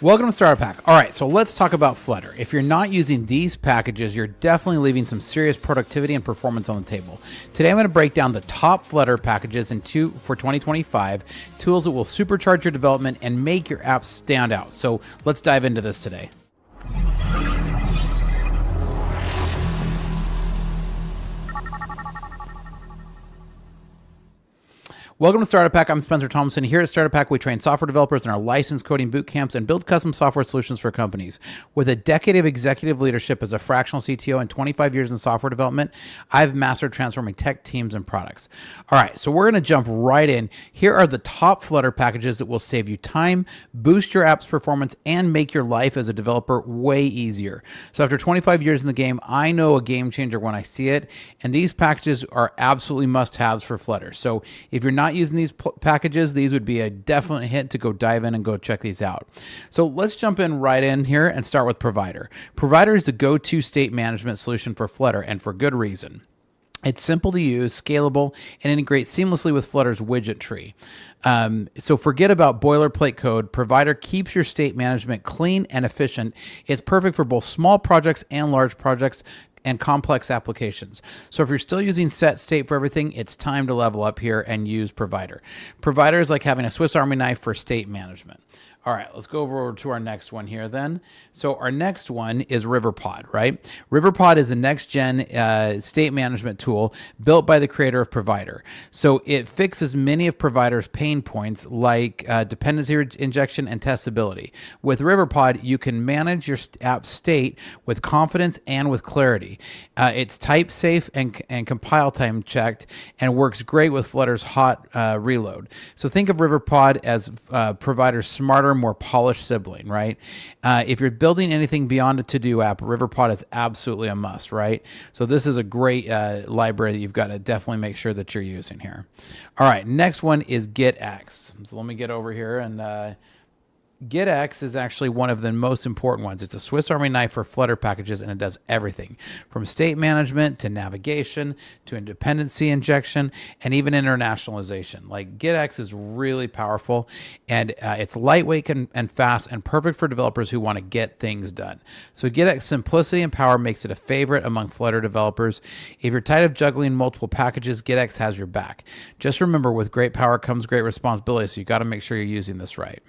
Welcome to StartupHakk. All right, so let's talk about Flutter. If you're not using these packages, you're definitely leaving some serious productivity and performance on the table. Today, I'm going to break down the top Flutter packages for 2025, tools that will supercharge your development and make your apps stand out. So let's dive into this today. Welcome to StartupHakk. I'm Spencer Thompson. Here at StartupHakk, we train software developers in our licensed coding boot camps and build custom software solutions for companies. With a decade of executive leadership as a fractional CTO and 25 years in software development, I've mastered transforming tech teams and products. All right, so we're going to jump right in. Here are the top Flutter packages that will save you time, boost your app's performance, and make your life as a developer way easier. So after 25 years in the game, I know a game changer when I see it, and these packages are absolutely must-haves for Flutter. So if you're not using these packages, these would be a definite hit to go dive in and go check these out. So let's jump in right in here and start with Provider. Provider is the go-to state management solution for Flutter, and for good reason. It's simple to use, scalable, and integrates seamlessly with Flutter's widget tree. So forget about boilerplate code. Provider keeps your state management clean and efficient. It's perfect for both small projects and large projects and complex applications. So if you're still using set state for everything, it's time to level up here and use Provider. Provider is like having a Swiss Army knife for state management. All right, let's go over to our next one here then. So our next one is RiverPod, right? RiverPod is a next-gen state management tool built by the creator of Provider. So it fixes many of Provider's pain points like dependency injection and testability. With RiverPod, you can manage your app state with confidence and with clarity. It's type safe and compile time checked and works great with Flutter's hot reload. So think of RiverPod as Provider's smarter, more polished sibling, right? If you're building anything beyond a to-do app, RiverPod is absolutely a must, right? So this is a great library that you've got to definitely make sure that you're using here. All right, next one is GitX. So let me get over here and GitX is actually one of the most important ones. It's a Swiss Army knife for Flutter packages, and it does everything from state management to navigation to dependency injection and even internationalization. Like GitX is really powerful, and it's lightweight and fast and perfect for developers who want to get things done. So GitX simplicity and power makes it a favorite among Flutter developers. If you're tired of juggling multiple packages, GitX has your back. Just remember, with great power comes great responsibility, so you got to make sure you're using this right.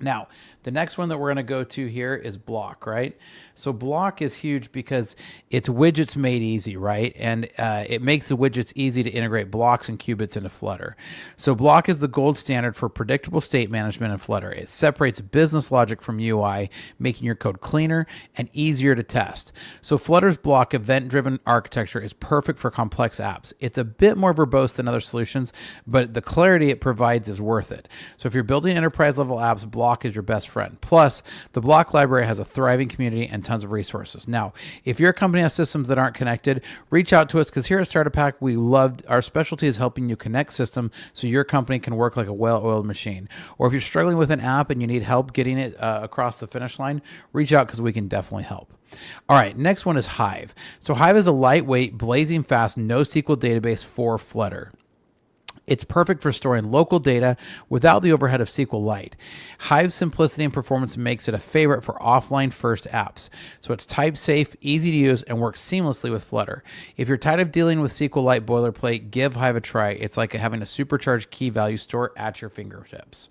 Now, the next one that we're going to go to here is Block, right? So Block is huge because it's widgets made easy, right? And it makes the widgets easy to integrate blocks and qubits into Flutter. So Block is the gold standard for predictable state management in Flutter. It separates business logic from UI, making your code cleaner and easier to test. So Flutter's Block event-driven architecture is perfect for complex apps. It's a bit more verbose than other solutions, but the clarity it provides is worth it. So if you're building enterprise-level apps, Block is your best friend. Plus, the Block library has a thriving community and tons of resources. Now, if your company has systems that aren't connected, reach out to us, because here at StartupHakk, our specialty is helping you connect systems so your company can work like a well-oiled machine. Or if you're struggling with an app and you need help getting it across the finish line, reach out because we can definitely help. All right, next one is Hive. So Hive is a lightweight, blazing fast NoSQL database for Flutter. It's perfect for storing local data without the overhead of SQLite. Hive's simplicity and performance makes it a favorite for offline-first apps. So it's type-safe, easy to use, and works seamlessly with Flutter. If you're tired of dealing with SQLite boilerplate, give Hive a try. It's like having a supercharged key value store at your fingertips.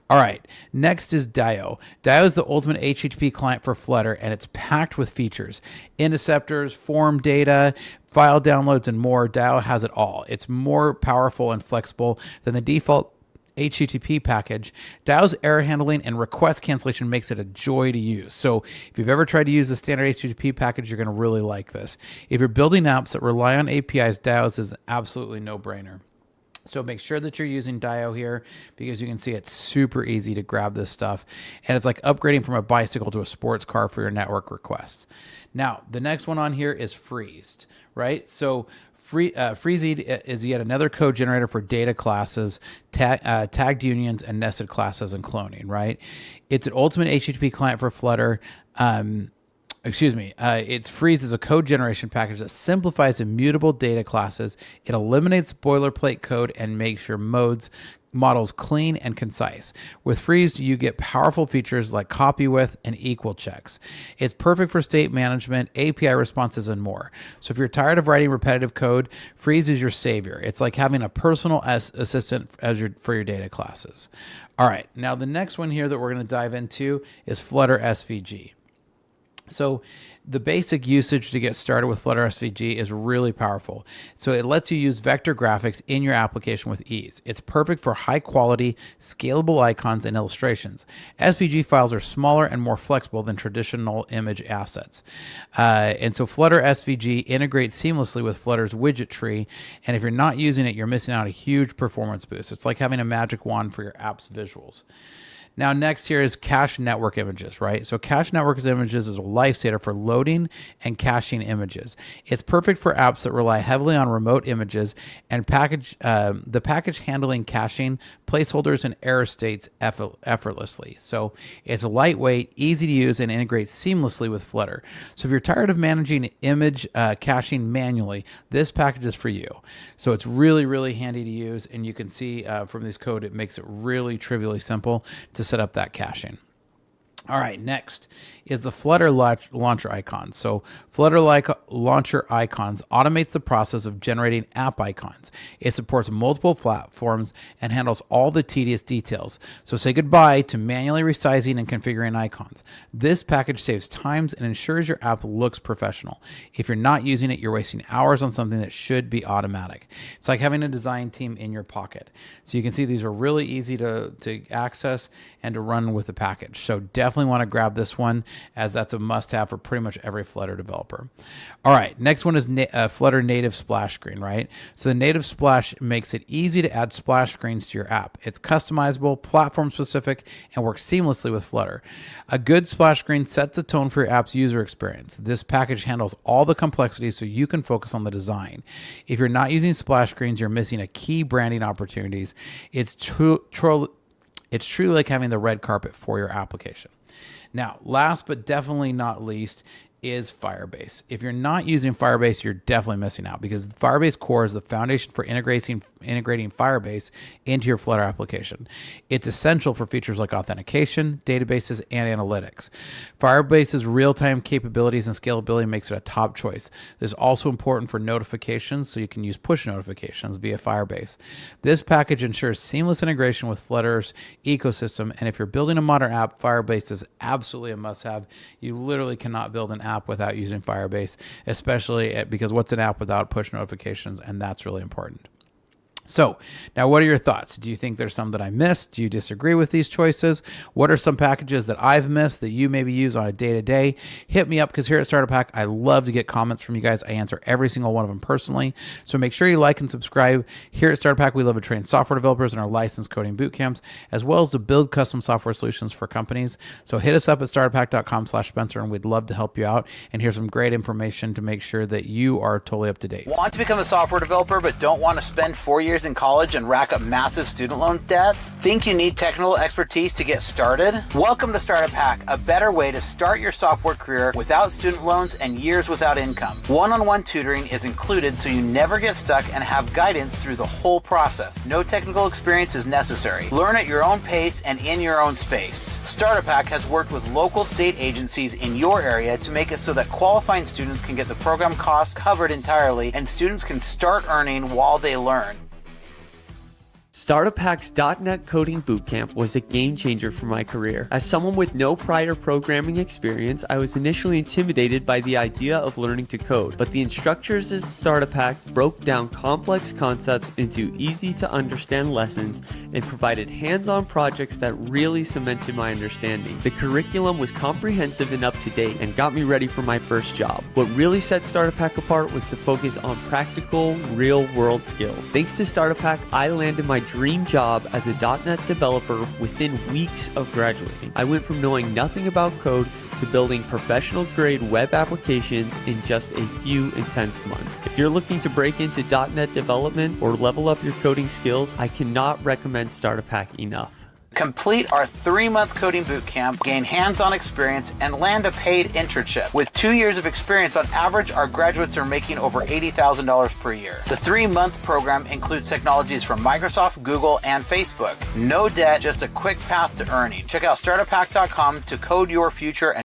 All right, next is Dio. Dio is the ultimate HTTP client for Flutter, and it's packed with features. Interceptors, form data, file downloads, and more. Dio has it all. It's more powerful and flexible than the default HTTP package. Dio's error handling and request cancellation makes it a joy to use. So if you've ever tried to use the standard HTTP package, you're going to really like this. If you're building apps that rely on APIs, Dio's is absolutely no-brainer. So make sure that you're using Dio here, because you can see it's super easy to grab this stuff. And it's like upgrading from a bicycle to a sports car for your network requests. Now, the next one on here is Freezed, right? So Freezed is yet another code generator for data classes, tagged unions, and nested classes and cloning, right? It's an ultimate HTTP client for Flutter. It's Freeze is a code generation package that simplifies immutable data classes. It eliminates boilerplate code and makes your modes models clean and concise. With Freeze, you get powerful features like copy with and equal checks. It's perfect for state management, API responses, and more. So if you're tired of writing repetitive code, Freeze is your savior. It's like having a personal assistant for your data classes. All right, now the next one here that we're going to dive into is Flutter SVG. So the basic usage to get started with Flutter SVG is really powerful. So it lets you use vector graphics in your application with ease. It's perfect for high quality, scalable icons and illustrations. SVG files are smaller and more flexible than traditional image assets. And so Flutter SVG integrates seamlessly with Flutter's widget tree. And if you're not using it, you're missing out on a huge performance boost. It's like having a magic wand for your app's visuals. Now, next here is cache network images, right? So cache network images is a lifesaver for loading and caching images. It's perfect for apps that rely heavily on remote images and the package handling caching, placeholders, and error states effortlessly. So it's lightweight, easy to use, and integrates seamlessly with Flutter. So if you're tired of managing image caching manually, this package is for you. So it's really, really handy to use, and you can see from this code, it makes it really trivially simple to set up that caching. All right, next is the Flutter Launcher icons. So Flutter Launcher icons automates the process of generating app icons. It supports multiple platforms and handles all the tedious details. So say goodbye to manually resizing and configuring icons. This package saves time and ensures your app looks professional. If you're not using it, you're wasting hours on something that should be automatic. It's like having a design team in your pocket. So you can see these are really easy to access and to run with the package. So definitely want to grab this one, as that's a must-have for pretty much every Flutter developer. All right, next one is Flutter native splash screen, right? So the native splash makes it easy to add splash screens to your app. It's customizable, platform-specific, and works seamlessly with Flutter. A good splash screen sets the tone for your app's user experience. This package handles all the complexities so you can focus on the design. If you're not using splash screens, you're missing a key branding opportunities. It's truly like having the red carpet for your application. Now, last but definitely not least is Firebase. If you're not using Firebase, you're definitely missing out, because Firebase Core is the foundation for integrating Firebase into your Flutter application. It's essential for features like authentication, databases, and analytics. Firebase's real-time capabilities and scalability makes it a top choice. This is also important for notifications, so you can use push notifications via Firebase. This package ensures seamless integration with Flutter's ecosystem, and if you're building a modern app, Firebase is absolutely a must-have. You literally cannot build an app without using Firebase, especially because what's an app without push notifications? And that's really important. So now, what are your thoughts? Do you think there's some that I missed? Do you disagree with these choices? What are some packages that I've missed that you maybe use on a day-to-day? Hit me up, because here at StartupHakk, I love to get comments from you guys. I answer every single one of them personally. So make sure you like and subscribe. Here at StartupHakk, we love to train software developers in our licensed coding boot camps, as well as to build custom software solutions for companies. So hit us up at startuphakk.com/Spencer, and we'd love to help you out. And here's some great information to make sure that you are totally up to date. Want to become a software developer but don't want to spend 4 years in college and rack up massive student loan debts? Think you need technical expertise to get started? Welcome to StartupHakk, a better way to start your software career without student loans and years without income. One-on-one tutoring is included, so you never get stuck and have guidance through the whole process. No technical experience is necessary. Learn at your own pace and in your own space. StartupHakk has worked with local state agencies in your area to make it so that qualifying students can get the program costs covered entirely, and students can start earning while they learn. StartupHakk's .NET Coding Bootcamp was a game changer for my career. As someone with no prior programming experience, I was initially intimidated by the idea of learning to code, but the instructors at StartupHakk broke down complex concepts into easy to understand lessons and provided hands-on projects that really cemented my understanding. The curriculum was comprehensive and up to date and got me ready for my first job. What really set StartupHakk apart was to focus on practical, real-world skills. Thanks to StartupHakk, I landed my dream job as a .NET developer within weeks of graduating. I went from knowing nothing about code to building professional-grade web applications in just a few intense months. If you're looking to break into .NET development or level up your coding skills, I cannot recommend StartupHakk enough. Complete our 3-month coding bootcamp, gain hands-on experience, and land a paid internship. With 2 years of experience, on average, our graduates are making over $80,000 per year. The 3-month program includes technologies from Microsoft, Google, and Facebook. No debt, just a quick path to earning. Check out StartupHakk.com to code your future and